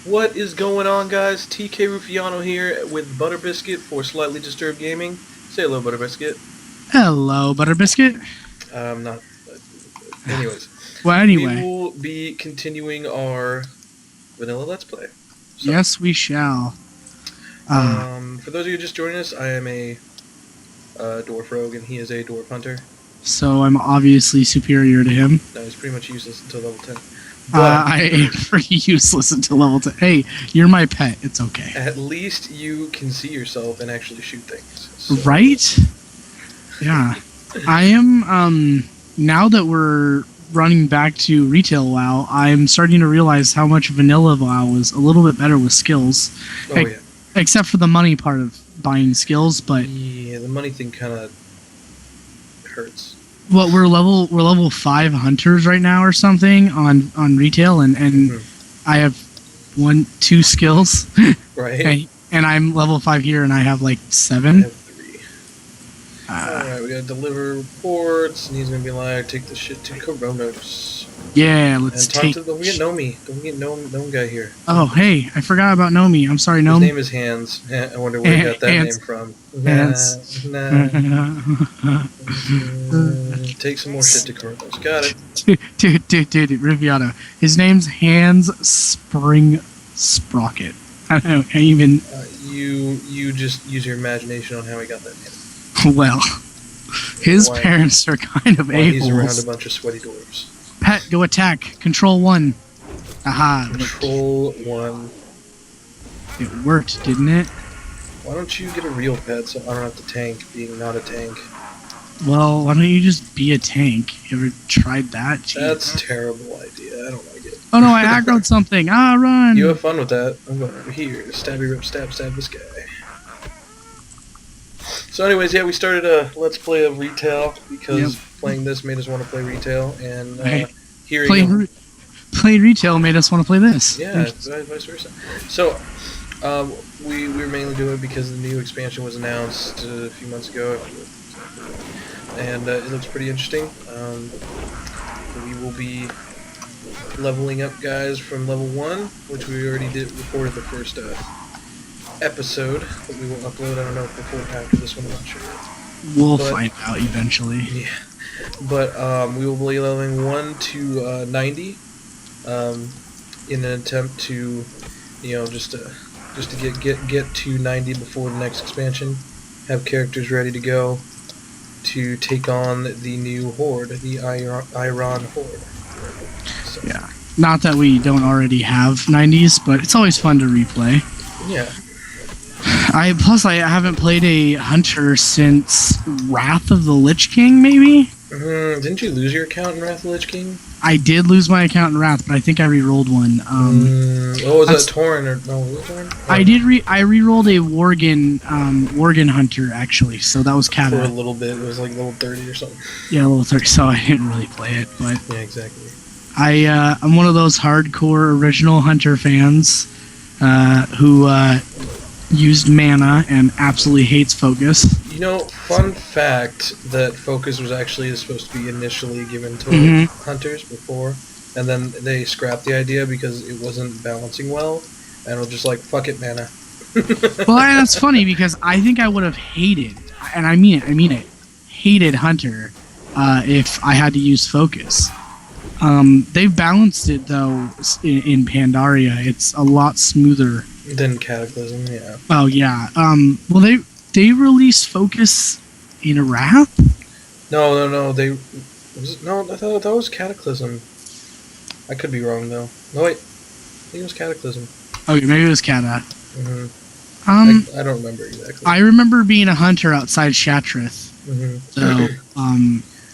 What is going on, guys? tkRuffiano here with Butterbiscit for Slightly Disturbed Gaming. Say hello, Butterbiscit. Hello, Butterbiscit. Not. Anyways, Well, we anyway, will be continuing our vanilla Let's Play. So, yes, we shall. for those of you just joining us, I am a dwarf rogue, and he is a dwarf hunter. So I'm obviously superior to him. No, he's pretty much useless until level 10. I am pretty useless until level 10. Hey, you're my pet. It's okay. At least you can see yourself and actually shoot things. So. Right? Yeah. I am, now that we're running back to retail WoW, I'm starting to realize how much vanilla WoW was a little bit better with skills. Oh, yeah. Except for the money part of buying skills, but... Yeah, the money thing kind of hurts. Well, we're level 5 hunters right now or something on retail, and I have 2 skills. Right. And I'm level 5 here, and I have like 7. I have 3. Alright, we gotta deliver reports, and he's gonna be like, take this shit to Coronos. Yeah, let's and talk to don't forget Nomi. Don't forget Gnome guy here. Oh, hey, I forgot about Nomi. I'm sorry, Gnome. His name is Hands. I wonder where he got that name from. Hands. Take some more shit to Coronos. Got it. Dude, Ruffiano. His name's Hans Spring Sprocket. I don't know. You just use your imagination on how he got that name. Well, his parents are kind of a-holes. He's around a bunch of sweaty dwarves. Pet, go attack. Control 1. Aha. Control 1. It worked, didn't it? Why don't you get a real pet so I don't have to tank being not a tank? Well, why don't you just be a tank? You ever tried that? Jeez. That's a terrible idea. I don't like it. Oh no, I aggroed something. Run! You have fun with that. I'm going over here. Stabby rip stab this guy. So anyways, yeah, we started a Let's Play of retail because playing this made us want to play retail, and playing retail made us want to play this. Yeah, vice versa. So we were mainly doing it because the new expansion was announced a few months ago, and it looks pretty interesting. We will be leveling up guys from level 1, which we already recorded the first episode that we will upload. I don't know if before or after this one, I'm not sure yet. We'll find out eventually. Yeah, but we will be leveling 1 to 90 in an attempt to, just to get to 90 before the next expansion. Have characters ready to go to take on the new horde, the Iron Horde. So. Yeah, not that we don't already have 90s, but it's always fun to replay. Yeah. I haven't played a hunter since Wrath of the Lich King, maybe? Didn't you lose your account in Wrath of the Lich King? I did lose my account in Wrath, but I think I re-rolled one. Was that Tauren or no? Was it Tauren? I re-rolled a Worgen hunter actually, so that was Kata. For a little bit, it was like level 30 or something. Yeah, level 30. So I didn't really play it, but yeah, exactly. I'm one of those hardcore original hunter fans who used mana and absolutely hates focus. Fun fact that focus was actually supposed to be initially given to hunters before, and then they scrapped the idea because it wasn't balancing well, and was just like, fuck it, mana. Well, that's funny because I think I would have hated, and I mean it, hated hunter if I had to use focus. They've balanced it though in Pandaria. It's a lot smoother than Cataclysm. Yeah. Oh yeah. Well, they released focus in Wrath. No. I thought that was Cataclysm. I could be wrong though. No wait, I think it was Cataclysm. Okay, maybe it was Kata. I don't remember exactly. I remember being a hunter outside Shatrith. So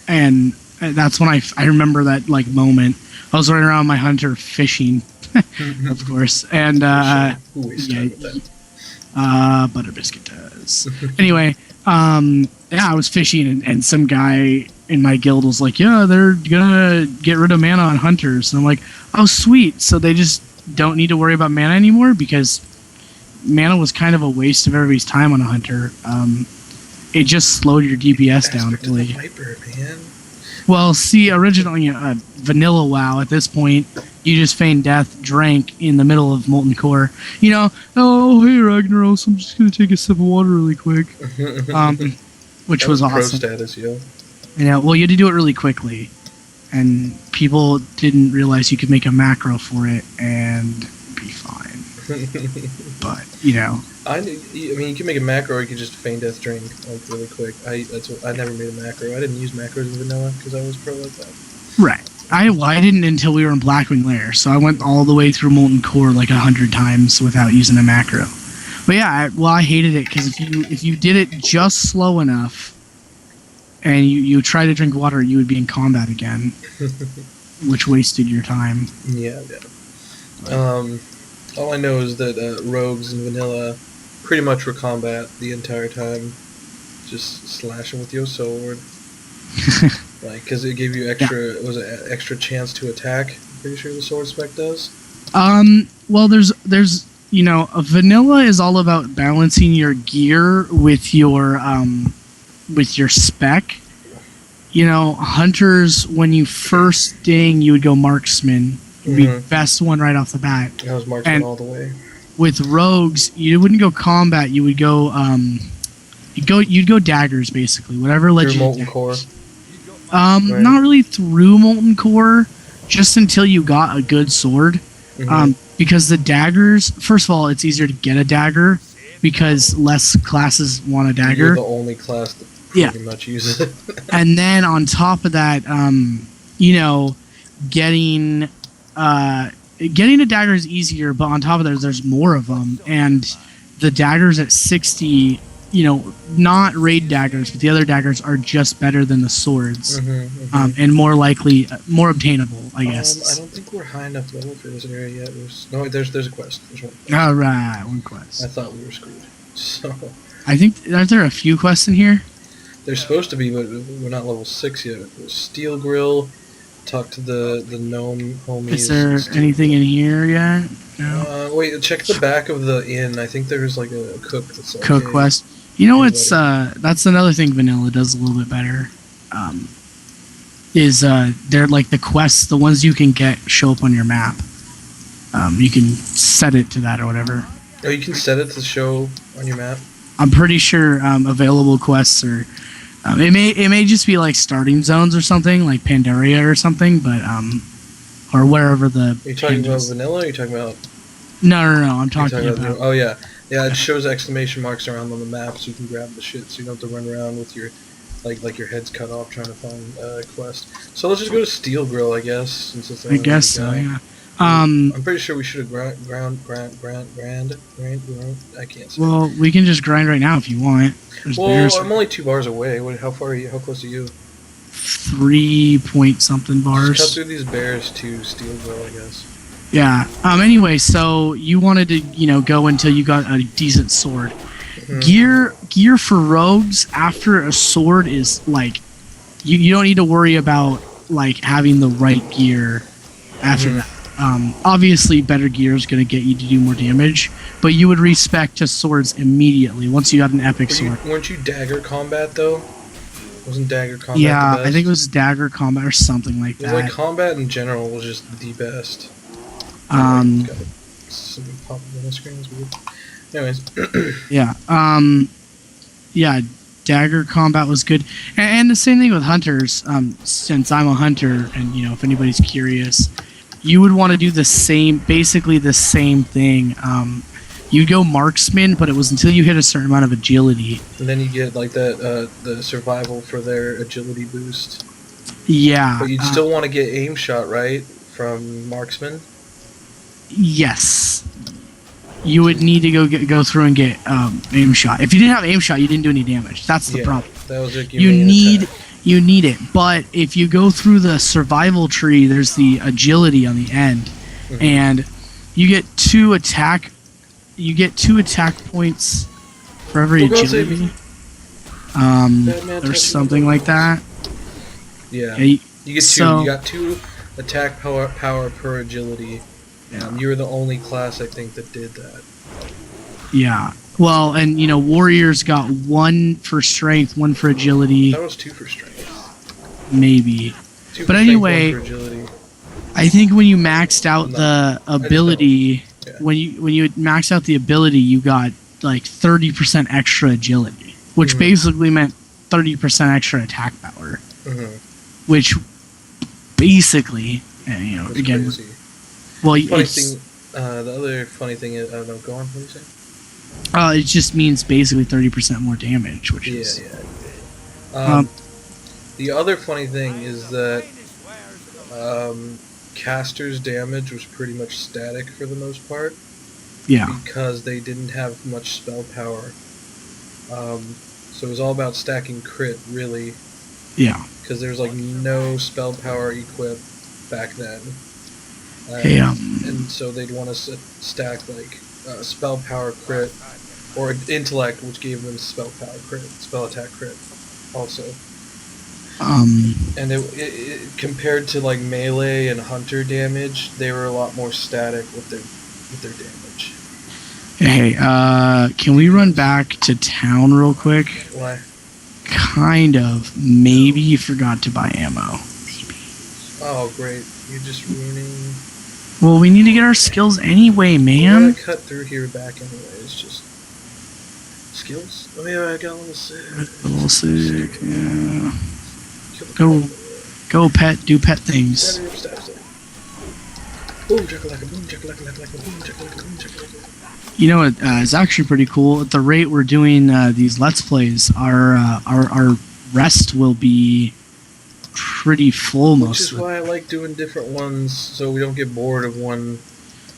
and that's when I remember that moment. I was running around my hunter fishing, of course, and who wastes time with that? Butterbiscit does. Anyway, I was fishing, and some guy in my guild was like, "Yeah, they're gonna get rid of mana on hunters," and I'm like, "Oh, sweet! So they just don't need to worry about mana anymore because mana was kind of a waste of everybody's time on a hunter. It just slowed your DPS down, really." Viper, man. Well, see, originally vanilla WoW at this point, You just feigned death, drank in the middle of molten core. You know, oh hey Ragnaros, I'm just gonna take a sip of water really quick. Which That was pro awesome. status, yo. You know, well, you had to do it really quickly, and people didn't realize you could make a macro for it and be fine. But you know, I mean, you can make a macro, or you can just feign death drink like really quick. I never made a macro. I didn't use macros in vanilla because I was pro like that. right? I didn't until we were in Blackwing Lair, so I went all the way through Molten Core like 100 times without using a macro. But yeah, I hated it because if you did it just slow enough, and you try to drink water, you would be in combat again, which wasted your time. Yeah. All I know is that rogues in vanilla pretty much were combat the entire time, just slashing with your sword. Like, because it gave you extra, was it extra chance to attack? I'm pretty sure the sword spec does. Well, there's you know, vanilla is all about balancing your gear with your spec. You know, hunters, when you first ding, you would go marksman. Would be best one right off the bat. I was marksman all the way. With rogues, you wouldn't go combat. You would go you'd go daggers basically. Whatever lets you. Molten core. Right. Not really through molten core, just until you got a good sword. Because the daggers, first of all, it's easier to get a dagger because less classes want a dagger. You're the only class that pretty much uses it. And then on top of that, you know, getting a dagger is easier, but on top of that, there's more of them, and the daggers at 60. You know, not raid daggers, but the other daggers are just better than the swords, and more likely, more obtainable, I guess. I don't think we're high enough level for this area yet. There's a quest. There's one. All right, one quest. I thought we were screwed. So I think aren't there a few quests in here? There's supposed to be, but we're not level 6 yet. Steel grill. Talk to the gnome homies. Is there anything in here yet? No. Wait, check the back of the inn. I think there's like a cook. That's like, cook quest. You know what's that's another thing vanilla does a little bit better. They're like the quests, the ones you can get show up on your map. You can set it to that or whatever. Oh, you can set it to show on your map? I'm pretty sure available quests are it may just be like starting zones or something, like Pandaria or something, but or wherever the Are you talking about vanilla or are you talking about No, I'm talking about oh yeah. Yeah, it shows exclamation marks around on the map so you can grab the shit so you don't have to run around with your like your head's cut off trying to find a quest. So let's just go to Steel Grill, I guess, since it's I guess so, yeah. I'm pretty sure we should have ground. I can't say. Well, we can just grind right now if you want. There's bears. I'm only 2 bars away. How far are you? How close are you? 3 point something bars. Just cut through these bears to Steel Grill, I guess. Yeah. Anyway, so you wanted to, go until you got a decent sword. Gear for rogues after a sword is like, you don't need to worry about like having the right gear after that. Obviously, better gear is going to get you to do more damage, but you would respec to swords immediately once you got an epic sword. Weren't you dagger combat though? Wasn't dagger combat the best? I think it was dagger combat or something like that. It was like combat in general was just the best. Something popped up on the screen. It's weird. Anyways. Yeah, dagger combat was good, and the same thing with hunters. Since I'm a hunter, and if anybody's curious, you would want to do basically the same thing. You'd go marksman, but it was until you hit a certain amount of agility. And then you get like that the survival for their agility boost. Yeah. But you'd still want to get aim shot, right, from marksman? Yes. You would need to go through and get aim shot. If you didn't have aim shot, you didn't do any damage. That's the problem. That was like you need it. But if you go through the survival tree, there's the agility on the end, and you get 2 attack. You get 2 attack points for every agility. There's something like that. Yeah. You get 2. You got 2 attack power per agility. You're the only class I think that did that. Yeah. Well, and warriors got 1 for strength, 1 for agility. That was 2 for strength. Maybe. 2 but for anyway, strength, 1 for agility. I think when you maxed out No. the ability, Yeah. when you maxed out the ability, you got like 30% extra agility, which Mhm. basically meant 30% extra attack power, Mhm. which basically, That's again, crazy. well, Funny it's thing, the other funny thing is, no, go on. What are you saying? it just means basically 30% more damage, which Yeah, is yeah. The other funny thing is that caster's damage was pretty much static for the most part yeah, because they didn't have much spell power. So it was all about stacking crit, really, yeah. because there was like no spell power equip back then. Hey, And so they'd want to stack like spell power crit or intellect, which gave them spell power crit, spell attack crit, also. And it compared to like melee and hunter damage, they were a lot more static with their damage. hey, can we run back to town real quick? Why? Kind of. Maybe you forgot to buy ammo. Oh great! You're just ruining. Well, we need to get our skills anyway, We're man. gonna cut through here back anyway. It's just skills. Oh yeah, I got level 6. Level 6, yeah. Kill the Go, pet. Do pet things. Boom chakalaka, boom chakalaka, boom chakalaka, boom chakalaka. You know what? It's actually pretty cool. At the rate we're doing these Let's Plays, our rest will be pretty full Which most is of the why I like doing different ones, so we don't get bored of one.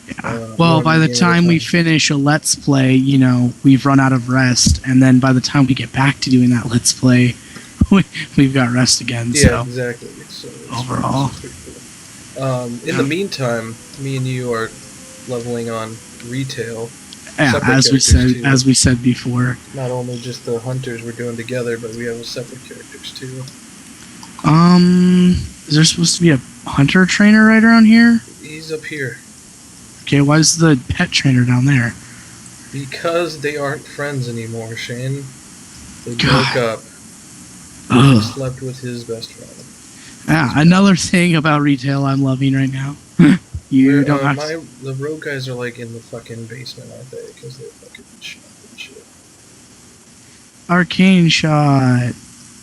Yeah. Well, one by the game at a time we finish a Let's Play, we've run out of rest, and then by the time we get back to doing that Let's Play, we've got rest again. Yeah, so exactly. So overall, it's pretty cool. In the meantime, me and you are leveling on retail. yeah, as we said before. Not only just the hunters we're doing together, but we have separate characters too. Is there supposed to be a hunter trainer right around here? He's up here. Okay, why is the pet trainer down there? Because they aren't friends anymore, Shane. They God. broke up. Ugh. He slept with his best friend. Yeah, another thing about retail I'm loving right now. You don't have to... The rogue guys are like in the fucking basement, aren't they? Because they're fucking shot and shit. Arcane shot.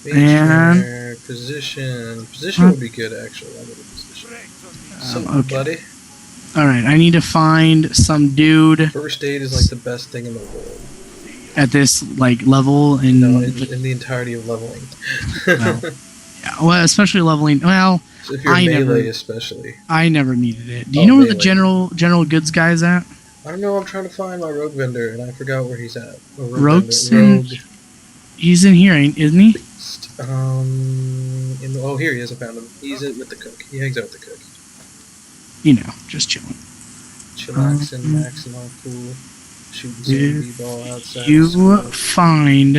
Trainer, position would be good actually. I need a position. Okay. Buddy. All right, I need to find some dude. First aid is like the best thing in the world. At this level In the entirety of leveling. Yeah, well, especially leveling. Well, So if you're melee, especially. I never needed it. Do you know where the general goods guy's at? I don't know. I'm trying to find my rogue vendor, and I forgot where he's at. Rogue. He's in here, isn't he? Here he is. I found him. He's with the cook. He hangs out with the cook. Just chilling. Chillaxing, maxing, all cool. Shooting some b-ball outside. You find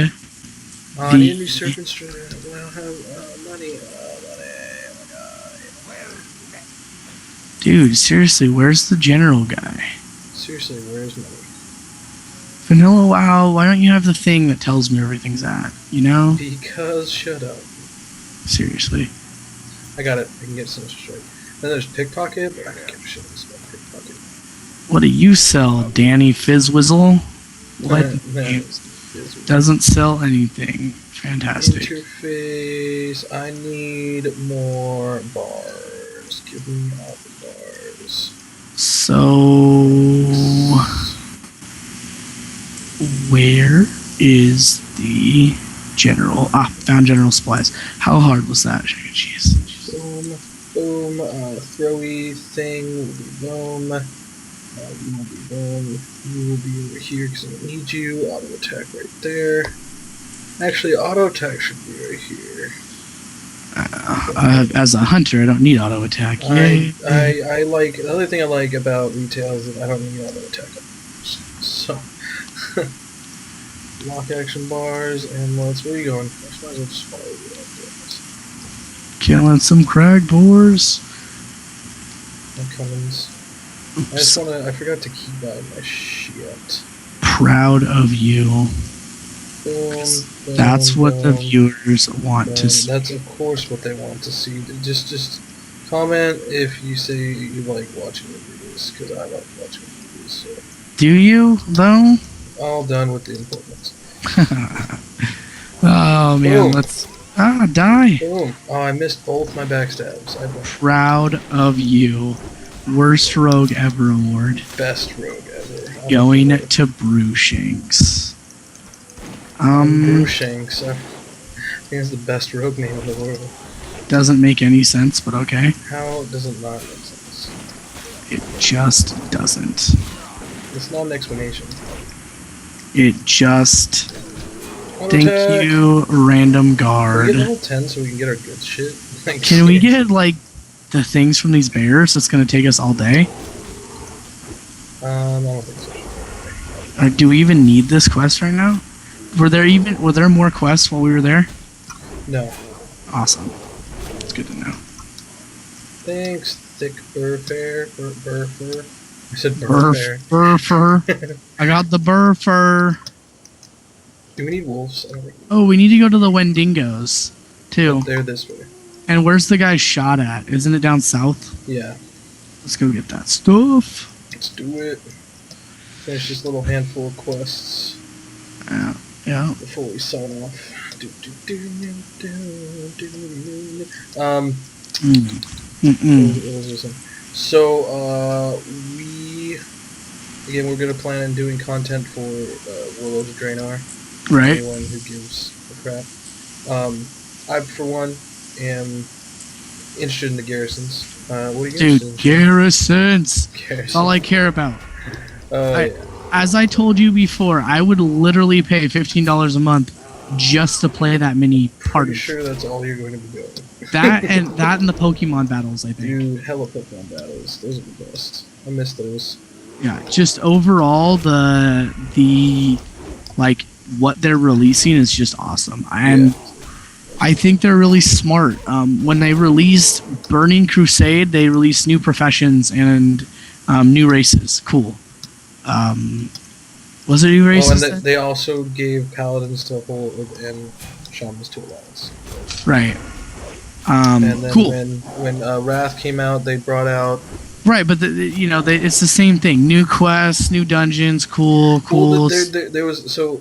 I need a new serpent stringer. I don't have money. Dude, seriously, where's the general guy? Seriously, where's money? Vanilla WoW, why don't you have the thing that tells me where everything's at? Because shut up. Seriously. I got it. I can get Sinister Strike. Then there's Pickpocket, but I don't give a shit about Pickpocket. What do you sell, Danny Fizzwizzle? What? Doesn't sell anything. Fantastic. Interface. I need more bars. Give me all the bars. So, where is the general? Found general supplies. How hard was that? Jeez. Boom. Throwy thing will be boom. You will be boom. You will be over here because I don't need you. Auto attack right there. Actually, auto attack should be right here. As a hunter, I don't need auto attack. I like the other thing I like about retail is that I don't need auto attack. So lock action bars and where are you going? I might as well just follow you. Killing some crag boars. No Cummins. I forgot to keep out my shit. Proud of you. Boom, That's what the viewers want to see. That's of course what they want to see. Just Comment if you say you like watching reviews, because I like watching reviews. So. Do you though? All done with the importance. Oh man, Boom. let's die. Boom. Oh, I missed both my backstabs. Proud of you. Worst rogue ever award. Best rogue ever. Going to Brewshanks. Brewshanks. I think it's the best rogue name in the world. Doesn't make any sense, but okay. How does it not make sense? It just doesn't. It's not an explanation. It just... Auto Thank attack. you, random guard. Can we get level 10 so we can get our good shit? Like, Can we get, like, the things from these bears that's going to take us all day? I don't think so. Or do we even need this quest right now? Were there more quests while we were there? No. Awesome. It's good to know. Thanks, thick burfer. I said burfer. Burfer. I got the burfer. Do we need wolves? I don't think Oh, we need to go to the Wendigos, too. they're this way. And where's the guy shot at? Isn't it down south? Yeah. Let's go get that stuff. Let's do it. Finish this little handful of quests Yeah. before we sign off. What was this one? So, we're gonna plan on doing content for Warlords of Draenor. Right. Anyone who gives a crap. I, for one, am interested in the garrisons. What are you Dude, interested in? garrisons. Garrisons. That's all I care about. Yeah. As I told you before, I would literally pay $15 a month just to play that mini Pretty party. sure that's all you're going to be doing. That and the Pokemon battles, I think. Dude, hella Pokemon battles. Those are the best. I miss those. Yeah, just overall the like what they're releasing is just awesome. And Yeah. I think they're really smart. When they released Burning Crusade, they released new professions and new races. Cool. Was it new Oh, races? and they also gave Paladins to Horde and Shamans to Alliance. Right. And then Cool. when Wrath came out, they brought out... Right, but it's the same thing. New quests, new dungeons, cool. Well, there was... So,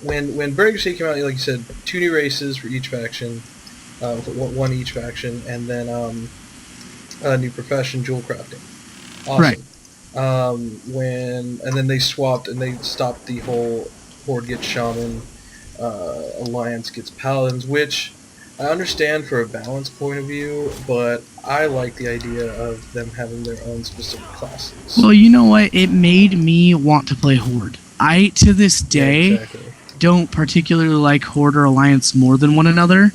when Burning Crusade came out, like you said, 2 new races for each faction. One each faction. And then a new profession, jewel crafting. Awesome. Right. And then they swapped and they stopped the whole Horde gets Shaman, Alliance gets Paladins, which I understand for a balance point of view, but I like the idea of them having their own specific classes. Well, you know what? It made me want to play Horde. I, to this day, Yeah, exactly. don't particularly like Horde or Alliance more than one another,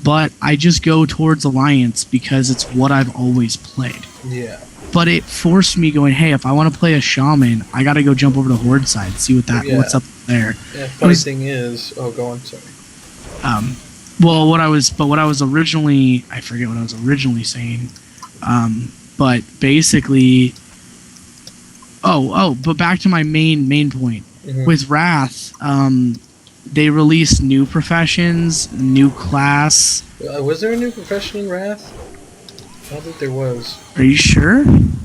but I just go towards Alliance because it's what I've always played. Yeah. But it forced me going, hey, if I want to play a Shaman, I gotta go jump over to Horde side, see what's up there. Yeah, funny thing is... Oh, go on, sorry. Well, what I was originally, I forget what I was originally saying, but basically, but back to my main point. Mm-hmm. With Wrath, they released new professions, new class. Was there a new profession in Wrath? I don't think there was. Are you sure?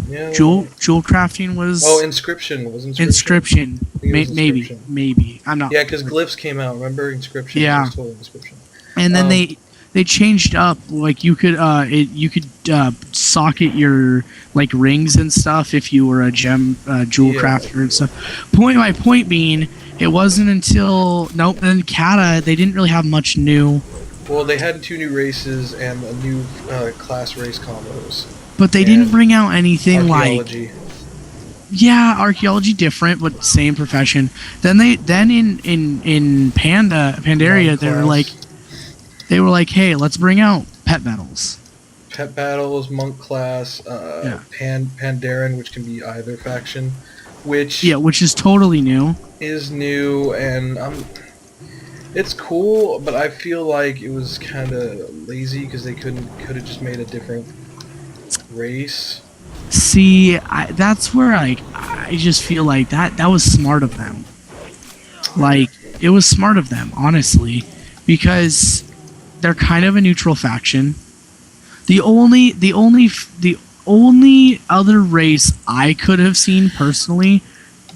Yeah. Jewel crafting was. Oh, Inscription. Was Inscription. I think it was Inscription. Maybe. I'm not. Yeah, because Glyphs came out. Remember Inscription? Yeah. It was totally Inscription. And then they changed up, like you could socket your like rings and stuff if you were a jewel crafter and stuff. My point being, it wasn't until then Kata, they didn't really have much new. Well, they had 2 new races and a new class race combos. But they didn't bring out anything archaeology. Archaeology different, but same profession. Then in Pandaria, they were like, hey, let's bring out pet battles. Pet battles, monk class, Pandaren, which can be either faction, which is totally new. Is new, and it's cool, but I feel like it was kind of lazy because they could have just made a different race. See, that's where I just feel like that was smart of them. Like, it was smart of them, honestly, because they're kind of a neutral faction. The only other race I could have seen personally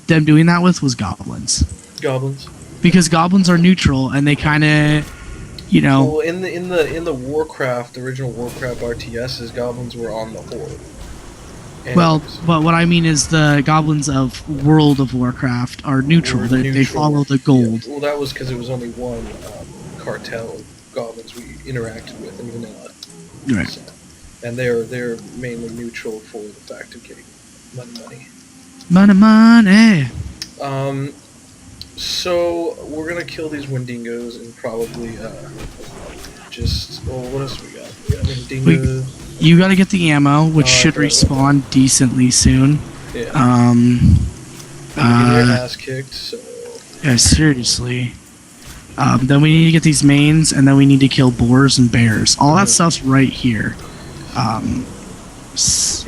them doing that with was goblins. Goblins. Because goblins are neutral and they kind of, Well, in the Warcraft, original Warcraft RTSs, goblins were on the Horde. Anyways. Well, but what I mean is the goblins of World of Warcraft are neutral. They follow the gold. Yeah. Well, that was because it was only one cartel of goblins we interacted with in vanilla. Right. So, and they're mainly neutral for the fact of getting money. Money. So we're gonna kill these Wendigos and probably what else we got? We got Wendigos. You got to get the ammo, which should respawn decently soon. Yeah. Get your ass kicked. So. Yeah, seriously. Then we need to get these mains, and then we need to kill boars and bears. All that stuff's right here.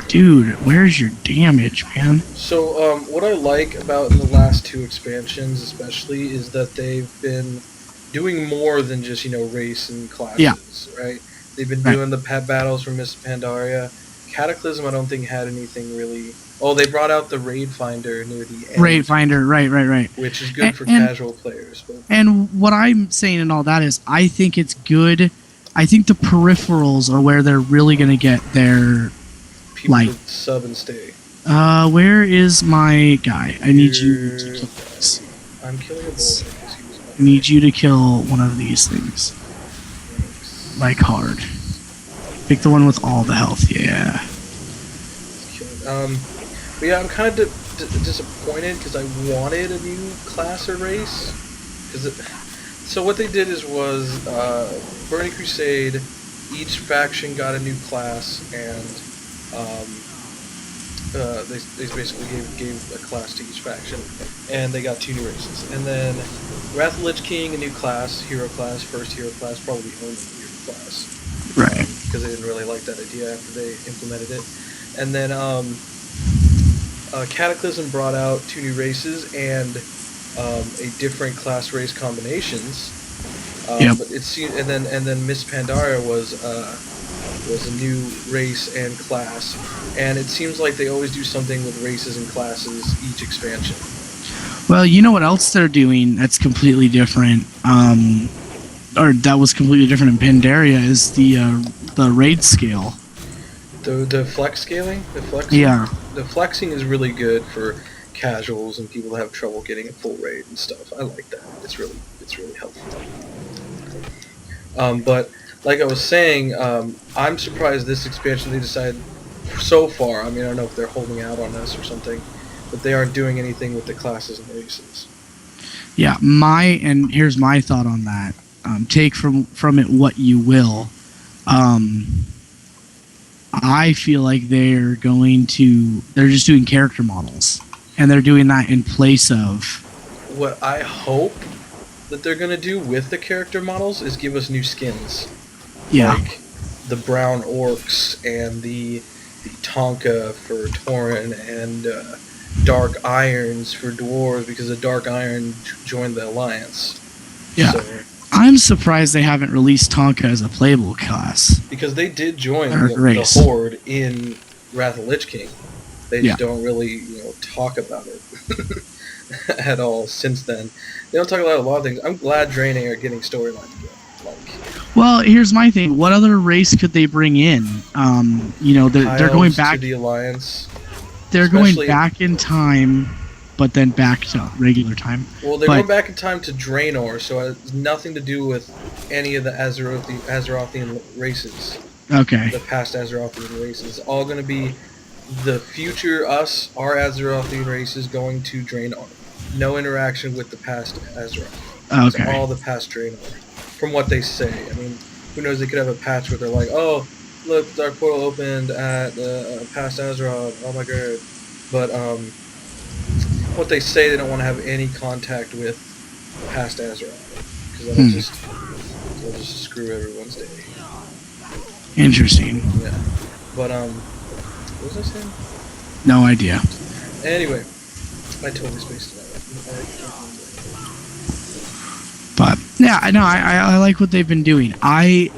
Dude, where's your damage, man? So, what I like about in the last 2 expansions, especially, is that they've been doing more than just race and classes, right? They've been doing the pet battles for Miss Pandaria. Cataclysm, I don't think had anything really. Oh, they brought out the Raid Finder near the end. Raid Finder, right. Which is good for casual players. But. And what I'm saying and all that is, I think it's good. I think the peripherals are where they're really going to get their people to sub and stay. Where is my guy? I need you to kill this. I'm killing a boulder. I need you to kill one of these things. Like hard. Pick the one with all the health, yeah. But yeah, I'm kind of disappointed because I wanted a new class or race. So what they did was Burning Crusade, each faction got a new class, and they basically gave a class to each faction, and they got 2 new races. And then Wrath of the Lich King, a new class, hero class, first hero class, probably the only hero class. Right. Because they didn't really like that idea after they implemented it. And then Cataclysm brought out 2 new races and a different class race combinations. But and then Miss Pandaria was a new race and class, and it seems like they always do something with races and classes each expansion. Well, you know what else they're doing that's completely different, or that was completely different in Pandaria is the raid scale. The flex scaling? Yeah. The flexing is really good for casuals and people that have trouble getting a full raid and stuff. I like that. It's really helpful. But like I was saying, I'm surprised this expansion they decided so far. I mean, I don't know if they're holding out on us or something, but they aren't doing anything with the classes and races. Yeah, and here's my thought on that. Take from it what you will. I feel like they're just doing character models, and they're doing that in place of. What I hope that they're gonna do with the character models is give us new skins. Yeah. Like the brown orcs and the Tonka for Tauren and dark irons for dwarves because the dark iron joined the alliance. Yeah. So, I'm surprised they haven't released Tonka as a playable class. Because they did join the Horde in Wrath of the Lich King. They just don't really, talk about it at all since then. They don't talk about a lot of things. I'm glad Draenei are getting storyline again. Well, here's my thing. What other race could they bring in? They're going back to the Alliance. They're going back in time, but then back to regular time. Well, they're going back in time to Draenor, so it has nothing to do with any of the Azerothian races. Okay. The past Azerothian races. It's all going to be the future our Azerothian races going to Draenor. No interaction with the past Azeroth. Okay. It's all the past Draenor. From what they say. I mean, who knows, they could have a patch where they're like, oh, look, Dark Portal opened at past Azeroth, oh my god. But, what they say, they don't want to have any contact with past Azeroth. Because that'll just screw everyone's day. Interesting. Yeah. But, what was I saying? No idea. Anyway, I totally spaced it out. But yeah, I know I like what they've been doing. I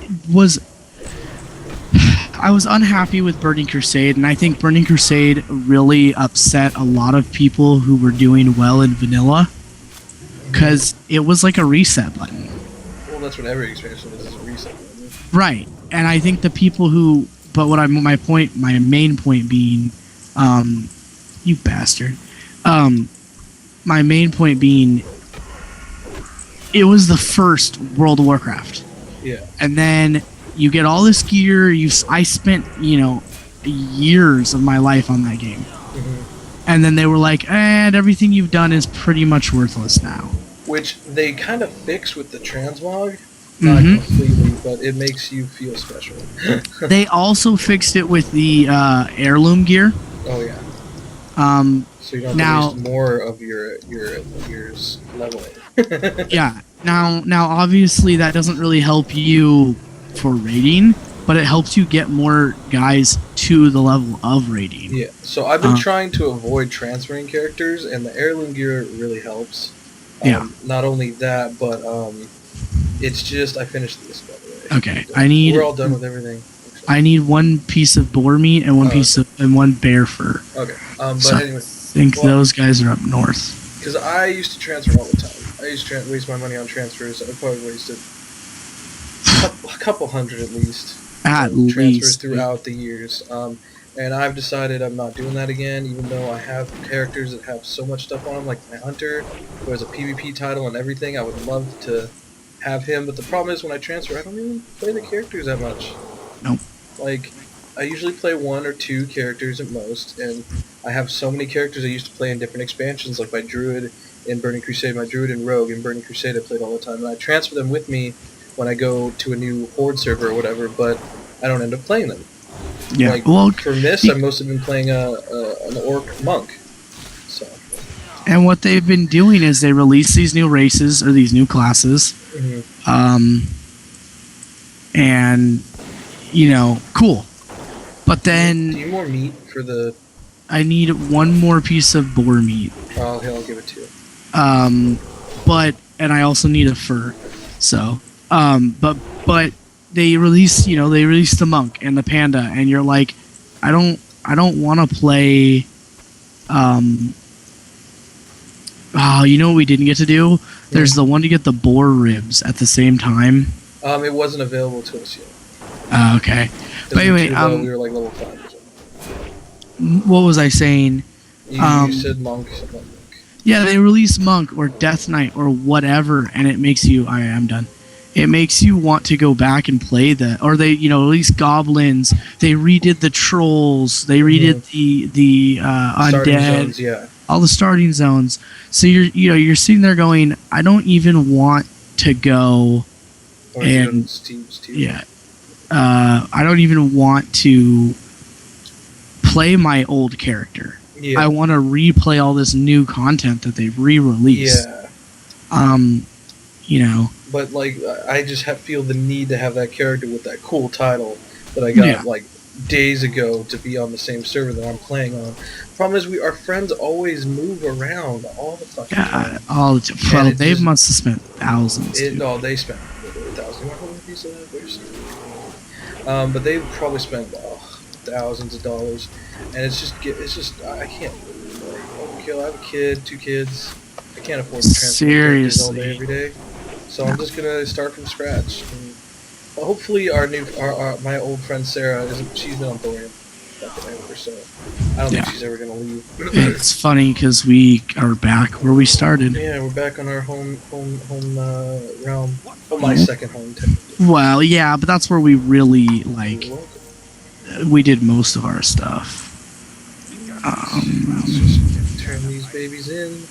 I was unhappy with Burning Crusade, and I think Burning Crusade really upset a lot of people who were doing well in vanilla because it was like a reset button. Well, that's what every expansion is a reset button. Right. And I think the people who, but what I'm, my main point being, you bastard. My main point being, it was the first World of Warcraft. Yeah. And then you get all this gear. I spent, years of my life on that game. Mm-hmm. And then they were like, and everything you've done is pretty much worthless now. Which they kind of fix with the transmog. Not completely, but it makes you feel special. They also fixed it with the heirloom gear. Oh, yeah. So you don't have to waste more of your years leveling. Yeah. Now, obviously, that doesn't really help you for raiding, but it helps you get more guys to the level of raiding. Yeah. So I've been trying to avoid transferring characters, and the heirloom gear really helps. Yeah. Not only that, but it's just I finished this, by the way. Okay. We're all done with everything. I need one piece of boar meat and one piece of and one bear fur. Okay. But so anyway, I think those guys are up north. Because I used to transfer all the time. I used to waste my money on transfers. I probably wasted a couple hundred at least. Transfers throughout the years. And I've decided I'm not doing that again, even though I have characters that have so much stuff on them, like my hunter, who has a PvP title and everything. I would love to have him, but the problem is when I transfer, I don't even play the characters that much. Nope. Like, I usually play 1 or 2 characters at most, and I have so many characters I used to play in different expansions, like my Druid in Burning Crusade, my Druid and Rogue in Burning Crusade I played all the time, and I transfer them with me when I go to a new Horde server or whatever, but I don't end up playing them. Yeah. Like, well, for Mist, I've mostly been playing an Orc Monk. So. And what they've been doing is they release these new races, or these new classes, and, cool. But then... Do you need more meat for the... I need one more piece of boar meat. Oh, I'll give it to you. And I also need a fur. So, but they released the monk and the panda, and you're like, I don't want to play. You know what we didn't get to do? There's the one to get the boar ribs at the same time. It wasn't available to us yet. Okay. But anyway, we were like level 5 or something. What was I saying? You said monk, something like monk. Yeah, they release monk or death knight or whatever, and it makes you. I am done. It makes you want to go back and play that, or they, release goblins. They redid the trolls. They redid the undead. Zones, yeah. All the starting zones. So you're sitting there going, I don't even want to go and yeah. I don't even want to play my old character. Yeah. I want to replay all this new content that they've re-released. Yeah. But like, I just feel the need to have that character with that cool title that I got like days ago to be on the same server that I'm playing on. Problem is, our friends always move around all the fucking time. All the time. Well, they must have spent thousands. No, they spent thousands. But they probably spent thousands of dollars, and it's just I can't. Like, I have a kid, 2 kids. I can't afford to transfer characters all day every day. So I'm just gonna start from scratch. And hopefully, my old friend Sarah she's been on Thorium forever, so I don't think she's ever gonna leave. It's funny because we are back where we started. Yeah, we're back on our home realm. Well, my second home, technically. Well, yeah, but that's where we really we did most of our stuff. Let's just turn these babies in.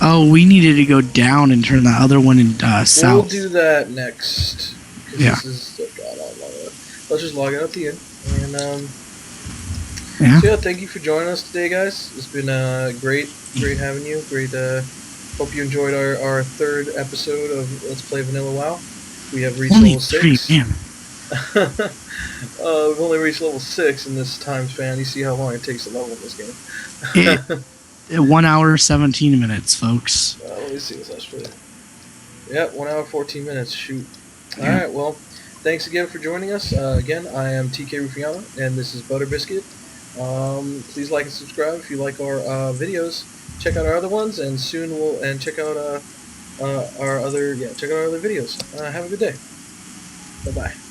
Oh, we needed to go down and turn the other one in south. We'll do that next. Yeah. Let's just log out at the end. And yeah. So yeah, thank you for joining us today, guys. It's been great having you. Great. Hope you enjoyed our 3rd episode of Let's Play Vanilla WoW. We have reached level 6. 3, man. We've only reached level 6 in this time span. You see how long it takes to level in this game. 1 hour 17 minutes, folks. Let me see this actually. Yeah, 1 hour 14 minutes. Shoot. All right. Well, thanks again for joining us. Again, I am tkRuffiano, and this is Butterbiscit. Please like and subscribe if you like our videos. Check out our other ones, and soon we'll check out our other videos. Have a good day. Bye bye.